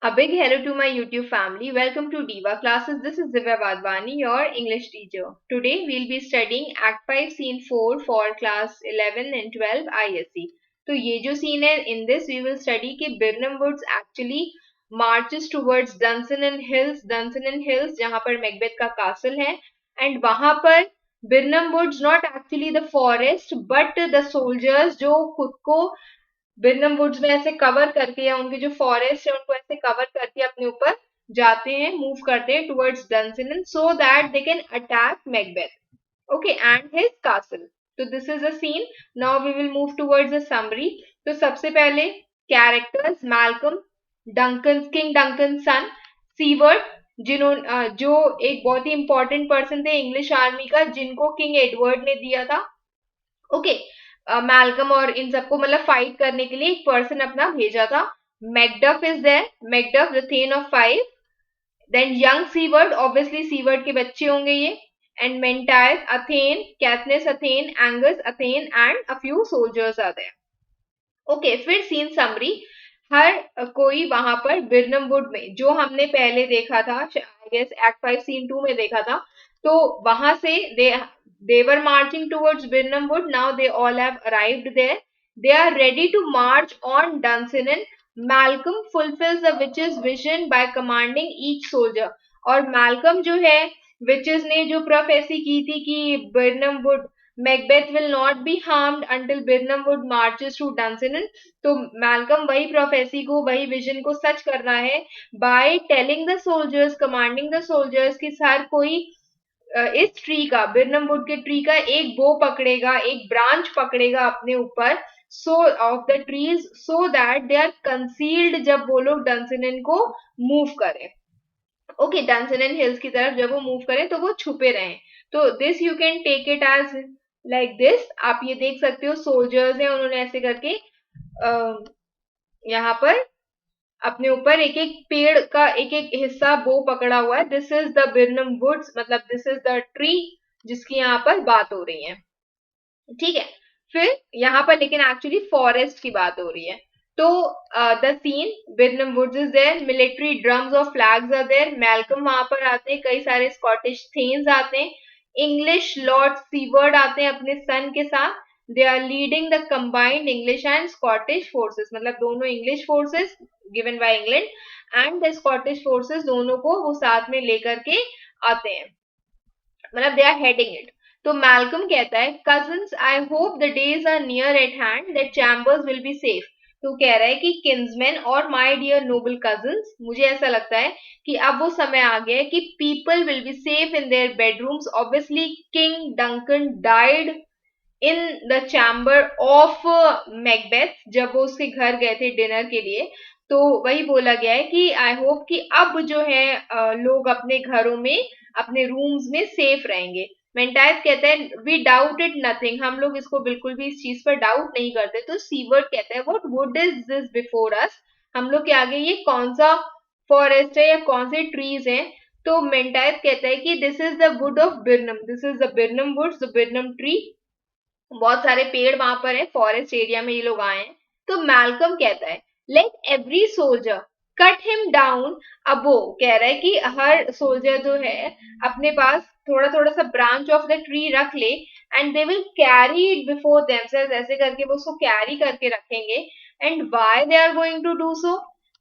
A big hello to my YouTube family. Welcome to Diva Classes. This is Divya Badwani, your English teacher. Today we'll be studying Act 5 Scene 4 for class 11 and 12 ISC. तो ये जो scene है, in this we will study कि Birnam Woods actually marches towards Dunsinane Hills जहाँ पर Macbeth का castle है, and वहाँ पर Birnam Woods not actually the forest but the soldiers जो खुद को बिरनम वुड्स में ऐसे कवर करके या उनके जो फॉरेस्ट है उनको ऐसे कवर करके अपने ऊपर जाते हैं, मूव करते हैं towards Dunsinane so that they can attack Macbeth okay and his castle. तो this is a scene. Now we will move towards a summary. तो सबसे पहले characters Malcolm, Duncan, king Duncan son, Siward जिन्होंने जो एक बहुत ही इंपॉर्टेंट पर्सन थे इंग्लिश आर्मी का जिनको किंग एडवर्ड ने दिया था. ओके मैल्कम और इन सबको मतलब फाइट करने के लिए एक पर्सन अपना भेजा था. Macduff is there, Macduff the thane of 5. Then young Siward, obviously Siward के बच्चे होंगे ये. And Menteith, thane, Caithness thane, Angus thane and a few soldiers are there. Okay फिर सीन समरी. हर कोई वहां पर बिरनम वुड में जो हमने पहले देखा था, आई गेस एक्ट 5 सीन 2 में देखा था, तो वहां से they were marching towards Birnam Wood. Now they all have arrived there. They are ready to march on Dunsinane. Malcolm fulfills the witch's vision by commanding each soldier. और Malcolm जो है witches ने जो प्रोफेसी की थी कि Birnam wood Macbeth will not be harmed until Birnam wood marches to Dunsinane. तो Malcolm वही प्रोफेसी को, वही विजन को सच कर रहा है by telling the soldiers, commanding the soldiers कि हर कोई इस ट्री का, बिरनम वुड के ट्री का एक बो पकड़ेगा, एक ब्रांच पकड़ेगा अपने ऊपर, so of the trees, so that they are concealed जब वो लोग डंसिनन को मूव करें. ओके डंसिनन हिल्स की तरफ जब वो मूव करें तो वो छुपे रहें. तो this you can take it as like this. आप ये देख सकते हो सोल्जर्स हैं, उन्होंने ऐसे करके यहाँ पर अपने ऊपर एक एक पेड़ का एक एक हिस्सा बो पकड़ा हुआ है. This is the Birnam woods, मतलब दिस इज द ट्री जिसकी यहाँ पर बात हो रही है. ठीक है. फिर यहाँ पर लेकिन एक्चुअली फॉरेस्ट की बात हो रही है. तो the scene, Birnam woods is there, military drums और फ्लैग्स आर देयर. मैल्कम वहां पर आते हैं, कई सारे स्कॉटिश थेन्स आते हैं, इंग्लिश लॉर्ड सीवर्ड आते हैं अपने सन के साथ. They are leading the combined English and Scottish forces, मतलब दोनों English forces given by England and the Scottish forces, दोनों को वो साथ में लेकर के आते हैं, मतलब दे आर हेडिंग इट. तो मैल्कम कहता है, cousins I hope the days are near at hand that chambers will be safe. तो कह रहा है कि किन्समैन और माय डियर नोबल कजिन्स, मुझे ऐसा लगता है कि अब वो समय आ गया है कि people will be safe in their bedrooms. Obviously king Duncan died in the chamber of Macbeth जब वो उसके घर गए थे डिनर के लिए. तो वही बोला गया है कि आई होप कि अब जो है लोग अपने घरों में, अपने रूम्स में सेफ रहेंगे. मेंटाइस कहता है, वी डाउट इट नथिंग, हम लोग इसको बिल्कुल भी इस चीज पर डाउट नहीं करते. तो सीवर्ड कहता है, what would is this before us, हम लोग के आगे ये कौन सा फॉरेस्ट है या कौन से ट्रीज हैं. तो मेंटाइस कहता है कि this is the wood of Birnam, this is the Birnam woods, the Birnam tree. बहुत सारे पेड़ वहां पर है, फॉरेस्ट एरिया में ये लोग आए हैं. तो मैल्कम कहता है, let every soldier cut him down. अब वो कह रहा है कि हर सोल्जर जो है अपने पास थोड़ा थोड़ा सा ब्रांच ऑफ द ट्री रख ले and they will carry it before themselves, ऐसे करके वो उसको कैरी करके रखेंगे. And why they are going to do so.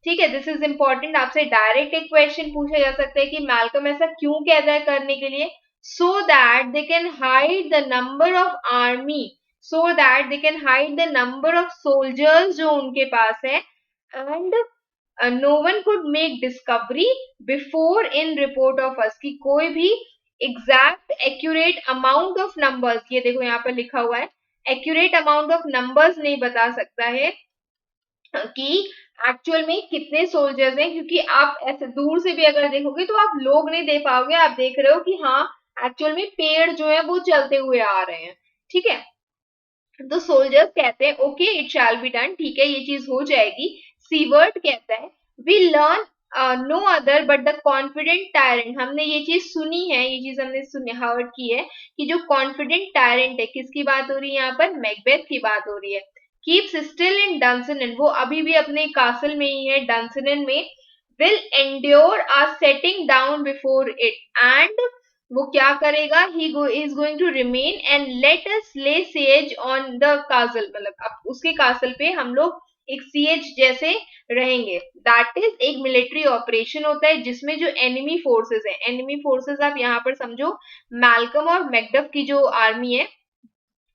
ठीक है, दिस इज इंपॉर्टेंट. आपसे डायरेक्ट एक क्वेश्चन पूछा जा सकता है कि मैल्कम ऐसा क्यों कहता है करने के लिए. So that they can hide the number of army, so that they can hide the number of soldiers जो उनके पास है, and no one could make discovery before in report of us, कि कोई भी exact accurate amount of numbers, ये देखो यहाँ पर लिखा हुआ है, accurate amount of numbers नहीं बता सकता है कि एक्चुअल में कितने सोल्जर्स हैं, क्योंकि आप ऐसे दूर से भी अगर देखोगे तो आप लोग नहीं देख पाओगे. आप देख रहे हो कि हाँ एक्चुअल में पेड़ जो है वो चलते हुए आ रहे हैं. ठीक है. तो सोल्जर्स कहते हैं okay it shall be done, ठीक है ये चीज हो जाएगी. सीवर्ड कहता है, we learn no other but the confident tyrant. हमने ये चीज सुनी है, ये चीज हमने सुनी हर्ड की है कि जो कॉन्फिडेंट टायरेंट है, किसकी बात हो रही है यहाँ पर, मैकबेथ की बात हो रही है. कीप्स स्टिल इन डंसिनन, वो अभी भी अपने कासल में ही है डंसिनन में. will endure a setting down before it, and वो क्या करेगा, he is going to remain and let us lay siege on the castle, मतलब अब उसके कासल पे हम लोग एक siege जैसे रहेंगे। दैट इज एक मिलिट्री ऑपरेशन होता है जिसमें जो एनिमी फोर्सेस है, एनिमी फोर्सेस आप यहाँ पर समझो मैल्कम और मैकडफ की जो आर्मी है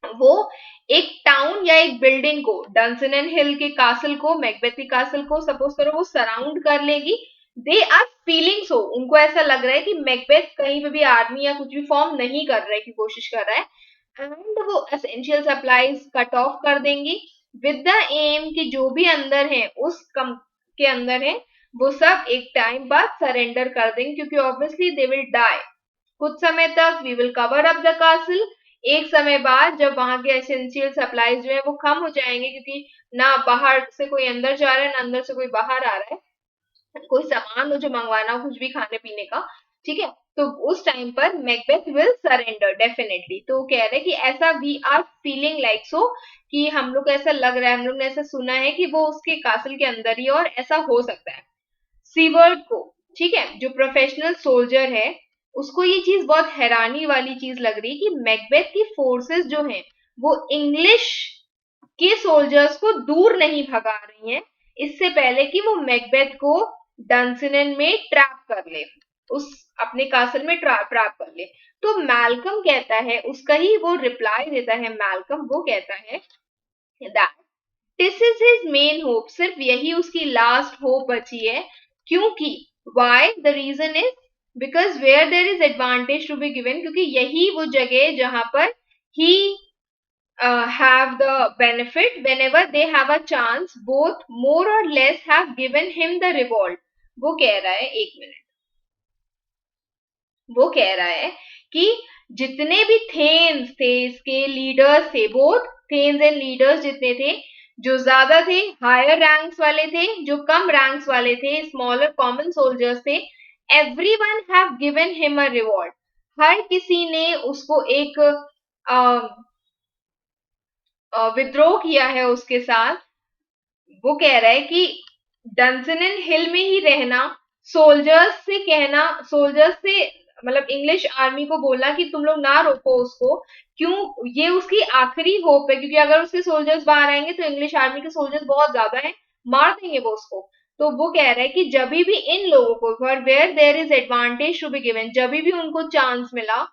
वो एक टाउन या एक बिल्डिंग को, डंसन एंड हिल के कासल को, मैकबेथ के कासल को सपोज करो वो सराउंड कर लेगी। दे आर फीलिंग सो, उनको ऐसा लग रहा है कि मैकबेथ कहीं पे भी आर्मी या कुछ भी फॉर्म नहीं कर रहा है, की कोशिश कर रहा है, एंड वो एसेंशियल सप्लाईज कट ऑफ कर देंगी विद द एम कि जो भी अंदर है उस कम के अंदर है वो सब एक टाइम बाद सरेंडर कर देंगे, क्योंकि ऑब्वियसली दे विल डाई। कुछ समय तक we will cover up the castle, एक समय बाद जब वहां के एसेंशियल सप्लाईज जो है वो कम हो जाएंगे, क्योंकि ना बाहर से कोई अंदर जा रहा है ना अंदर से कोई बाहर आ रहा है, कोई सामान हो जो मंगवाना हो कुछ भी खाने पीने का, ठीक है, तो उस टाइम पर मैकबेथ विल सरेंडर डेफिनेटली। तो वो कह रहे हैं कि ऐसा we are feeling like so, कि हम लोग ऐसा लग रहा है, हम लोग ने ऐसा सुना है कि वो उसके कासल के अंदर ही, और ऐसा हो सकता है। सीवर्ड को, ठीक है, जो प्रोफेशनल सोल्जर है उसको ये चीज बहुत हैरानी वाली चीज लग रही है कि मैकबेथ की फोर्सेस जो हैं वो इंग्लिश के सोल्जर्स को दूर नहीं भगा रही हैं, इससे पहले कि वो मैकबेथ को डंसनन में ट्रैप कर ले, उस अपने कासल में ट्रैप कर ले। तो मैल्कम कहता है, उसका ही वो रिप्लाई देता है मैल्कम, वो कहता है that this is his main hope, सिर्फ यही उसकी लास्ट होप बची है, क्योंकि why the reason is because where there is advantage to be given, क्योंकि यही वो जगह है जहां पर ही have the benefit whenever they have a chance, both more or less have given him the revolt। वो कह रहा है, एक मिनट, वो कह रहा है कि जितने भी थेन्स थे, इसके लीडर्स थे, बोथ थेन्स एंड लीडर्स जितने थे, जो ज्यादा थे हायर रैंक्स वाले थे, जो कम रैंक्स वाले थे स्मॉलर कॉमन सोल्जर्स थे, everyone have given him a reward, हर किसी ने उसको एक विद्रोह किया है उसके साथ। वो कह रहा है कि डंसनन हिल में ही रहना, सोल्जर्स से कहना, सोल्जर्स से मतलब इंग्लिश आर्मी को बोलना कि तुम लोग ना रोको उसको, क्यों, ये उसकी आखिरी होप है, क्योंकि अगर उसके सोल्जर्स बाहर आएंगे तो इंग्लिश आर्मी के सोल्जर्स बहुत ज्यादा हैं, मार देंगे वो उसको। तो वो कह रहा है कि जब भी इन लोगों को, for where there is advantage to be given, जब भी उनको चांस मिला,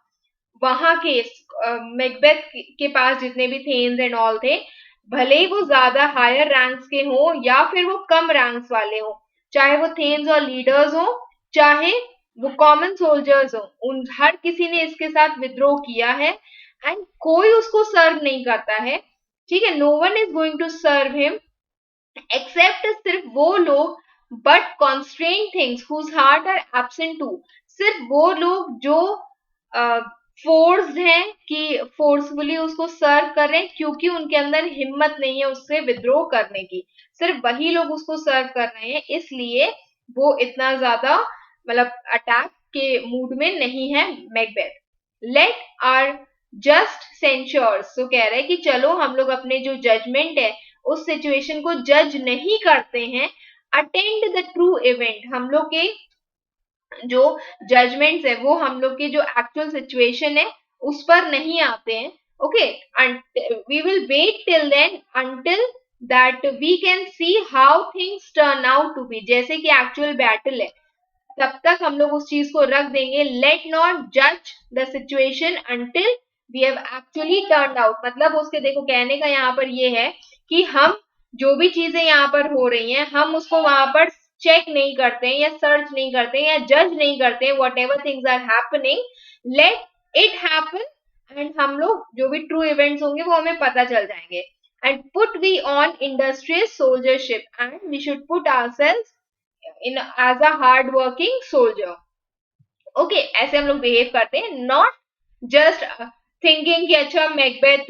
वहां के मैकबेथ के पास जितने भी थेन्स एंड ऑल थे, भले ही वो ज्यादा हायर रैंक्स के हों या फिर वो कम रैंक्स वाले हों, चाहे वो थेन्स और लीडर्स हो, चाहे वो कॉमन सोल्जर्स हो, उन हर किसी ने इसके साथ विद्रोह किया है, एंड कोई उसको सर्व नहीं करता है, ठीक है, no one is going to serve him except सिर्फ वो लोग, but constrain things whose heart are absent too, सिर्फ वो लोग जो फोर्स्ड हैं कि फोर्सफुली उसको सर्व कर रहे हैं, क्योंकि उनके अंदर हिम्मत नहीं है उससे विद्रोह करने की, सिर्फ वही लोग उसको सर्व कर रहे हैं, इसलिए वो इतना ज्यादा मतलब अटैक के मूड में नहीं है मैकबेथ। लेट आर जस्ट सेंचर्स, तो कह रहे हैं कि चलो हम लोग अपने जो जजमेंट है उस सिचुएशन को जज नहीं करते हैं, अटेंड द ट्रू इवेंट, हम लोग के जो जजमेंट्स है वो हम लोग की जो एक्चुअल सिचुएशन है उस पर नहीं आते हैं, okay, we will wait till then until that we can see how things turn out to be, जैसे कि एक्चुअल बैटल है तब तक हम लोग उस चीज को रख देंगे। लेट नॉट जज the situation until we have actually turn out, मतलब उसके देखो कहने का यहाँ पर ये है कि हम जो भी चीजें यहाँ पर हो रही हैं हम उसको वहां पर चेक नहीं करते हैं या सर्च नहीं करते हैं या जज नहीं करते हैं, whatever things are happening let it happen, and हम लोग जो भी ट्रू इवेंट्स होंगे वो हमें पता चल जाएंगे, and put we on industrious soldiership and we should put ourselves in as a hard working soldier, okay, ऐसे हम लोग बिहेव करते हैं, नॉट जस्ट थिंकिंग कि अच्छा मैकबेथ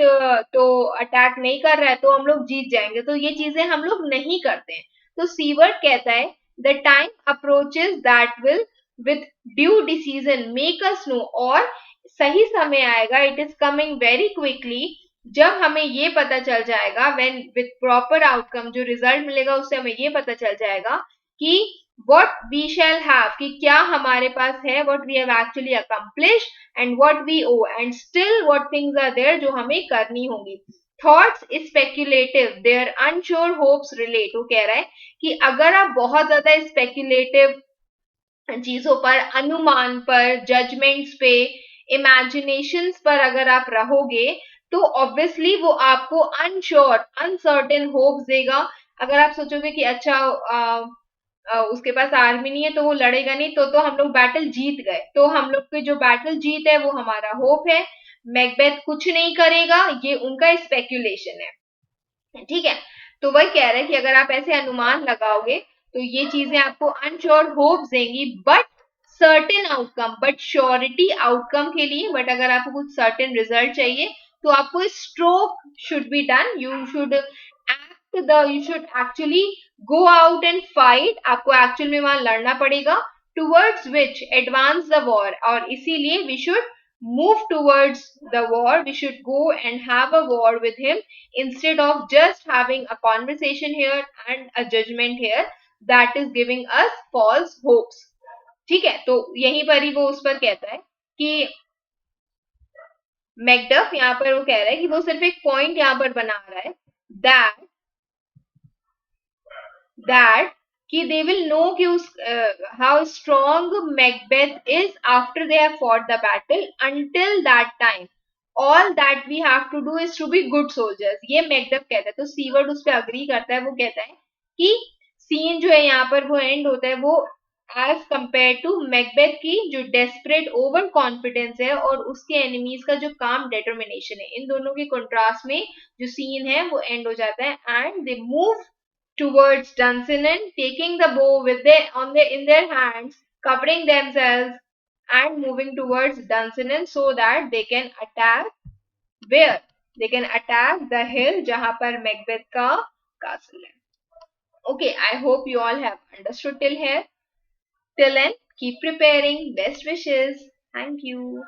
तो अटैक नहीं कर रहा है तो हम लोग जीत जाएंगे, तो ये चीजें हम लोग नहीं करते हैं। तो सीवर्ड कहता है the time approaches that will with due decision make us know, और सही समय आएगा, it is coming very quickly, जब हमें ये पता चल जाएगा, व्हेन विथ प्रॉपर आउटकम, जो रिजल्ट मिलेगा उससे हमें ये पता चल जाएगा कि what we shall have, कि क्या हमारे पास है, what we have actually accomplished and what we owe and still what things are there जो हमें करनी होंगी. Thoughts speculative, their unsure hopes relate. वो कह रहा है कि अगर आप बहुत ज्यादा speculative चीजों पर, अनुमान पर, जजमेंट्स पे, इमेजिनेशंस पर अगर आप रहोगे तो ऑब्वियसली वो आपको अनश्योर, अनसर्टेन होप्स देगा. अगर आप सोचोगे कि अच्छा उसके पास आर्मी नहीं है तो वो लड़ेगा नहीं, तो हम लोग बैटल जीत गए, तो हम लोग की जो बैटल जीत है वो हमारा होप है. मैकबेथ कुछ नहीं करेगा, ये उनका स्पेक्यूलेशन है. ठीक है, तो वही कह रहे हैं कि अगर आप ऐसे अनुमान लगाओगे तो ये चीजें आपको अनश्योर होप्स देंगी, but certain outcome, but surety outcome के लिए. बट अगर आपको कुछ सर्टेन रिजल्ट चाहिए तो आपको stroke should be done, you should act the, you should actually go out and fight, आपको एक्चुअल में वहां लड़ना पड़ेगा. Towards which advance the war, और इसीलिए we should move towards the war, we should go and have a war with him instead of just having a conversation here and a judgment here that is giving us false hopes. ठीक है, तो यहीं पर ही वो उस पर कहता है कि मैकडफ यहाँ पर वो कह रहा है कि वो सिर्फ एक पॉइंट यहाँ पर बना रहा है that that कि they will know कि how strong Macbeth is after they have fought the battle. Until that time all that we have to do is to be good soldiers, ये मैकडफ कहता है. तो सीवर्ड उस पर agree करता है, वो कहता है कि सीन जो है यहाँ पर वो एंड होता है वो एज कंपेयर टू मैकबेथ की जो डेस्परेट ओवर कॉन्फिडेंस है और उसके एनिमीज का जो काम डिटर्मिनेशन है, इन दोनों के कंट्रास्ट में जो सीन है वो एंड हो जाता है. And they move towards Dunsinane, taking the bow with in their hands, covering themselves and moving towards Dunsinane so that they can attack where? They can attack the hill जहां पर Macbeth का castle है. Okay, I hope you all have understood till here. Till then, keep preparing. Best wishes. Thank you.